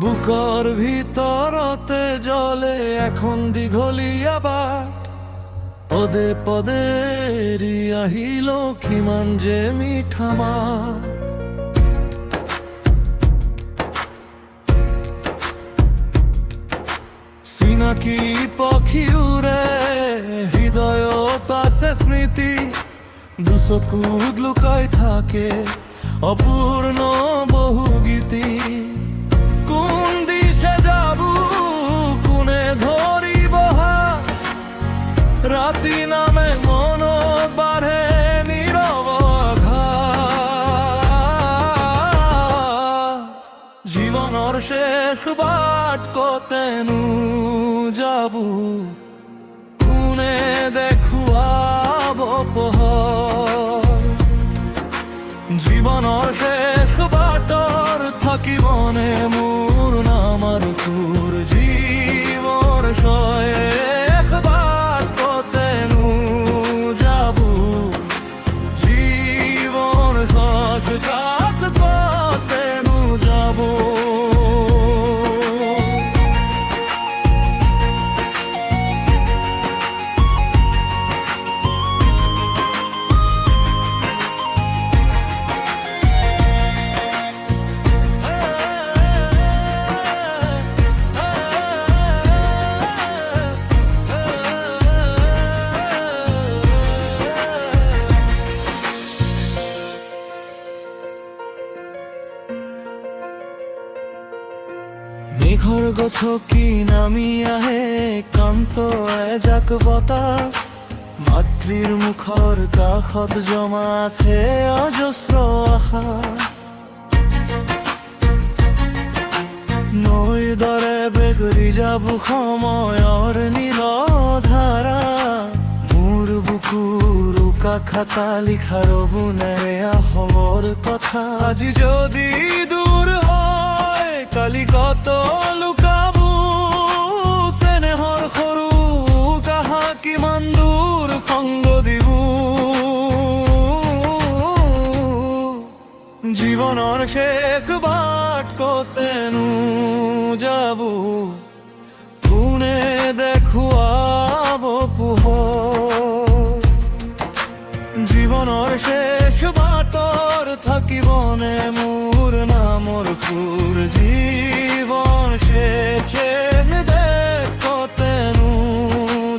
বুকর ভিতরতে জলে এখন দীঘলীয়া বাট, পদে পদে আহিল কিমান যে মিঠা মাত। চিনাকি পক্ষী উৰে হৃদয়ত আছে স্মৃতি, দুচকুত লুকাই থাকে অপূৰ্ণ বহু গীতি। কোন দিশে যাব কোনে ধৰিব হাত, ৰাতি নামে মনত বাঢ়ে নীৰৱ আঘাত। জীৱনৰ শেষ বাট কতেনো যাব, কোনে দেখুৱাব পোহৰ। জীৱনৰ শেষ বাটৰ থাকিবনে মোৰ নাম আৰু তোৰ, জীৱৰ শেষ বাট কতেনো যাব, জীৱৰ শেষ বাট কতেনো যাব। মেঘৰ গছকি নামি আহে কান্ত এজাক বতাহ, মাতৃৰ মুখৰ কাষত জমা আছে অজস্ৰ আশা। নৈৰ দৰে বেগৰি যাব সময়ৰ নীল ধাৰা, মোৰ বুকুৰ উকা খাতা লিখা ৰবুনেৰে আহমৰ কথা। আজি যদি দূৰ হয় কালি কত লুকাবো, চেনেহৰ সৰু কাহা কিমান দূৰ সংগ দিব। জীৱনৰ শেষ বাট কতেনো যাব, কোনে দেখুৱাব পোহৰ। জীৱনৰ শেষ বাটৰ থাকিবনে মোৰ নামৰ সুৰ, জীৱন শেষে দেশ কতেনো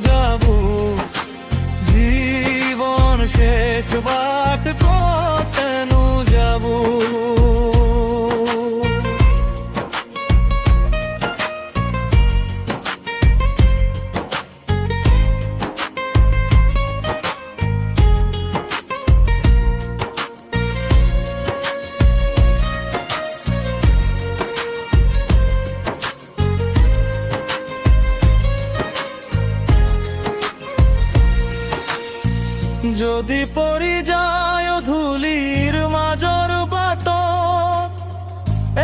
যাব, জীৱন শেষ বাট কতেনো যাব। যদি পৰি যায় ধূলিৰ মাজৰ বাটত,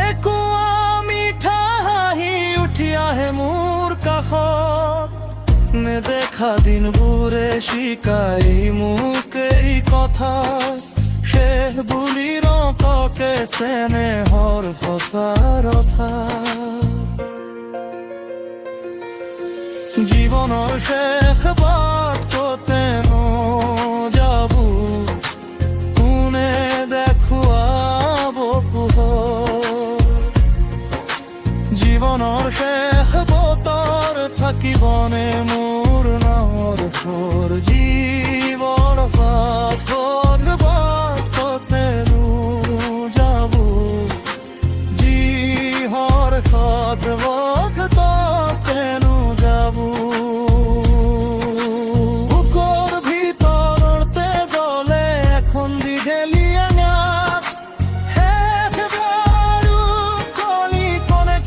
একুৱা মিঠা হাঁহি উঠি আহে মোৰ কাষত। নেদেখা দিনবোৰে শিকাই মোক এই কথা, শেষ বুলি নককে চেনেহৰ সঁচা ৰথা। জীৱনৰ শেষ বাট কতেনো যাব, কোনে দেখুৱাব পোহৰ। জীৱনৰ শেষ বতৰ থাকিবনে মোৰ নামৰ সুৰ, জীৱৰ বাট কতেনো যাব, যিহৰ শেষ বাট কতেনো যাব। বুকৰ ভিতৰতে জলে এখন দীঘলীয়া নাট, শেষ বাৰু কলি কোনে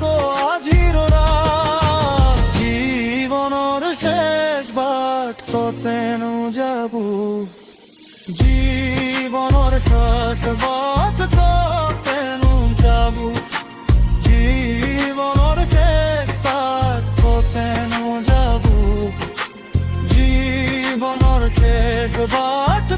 আজিৰ ৰাত। জীৱনৰ শেষ বাট কতেনো যাব, জীৱনৰ শেষ বাট কতেনো যাব, জীৱনৰ শেষ বাট কতেনো যাব, জীৱনৰ শেষ বাট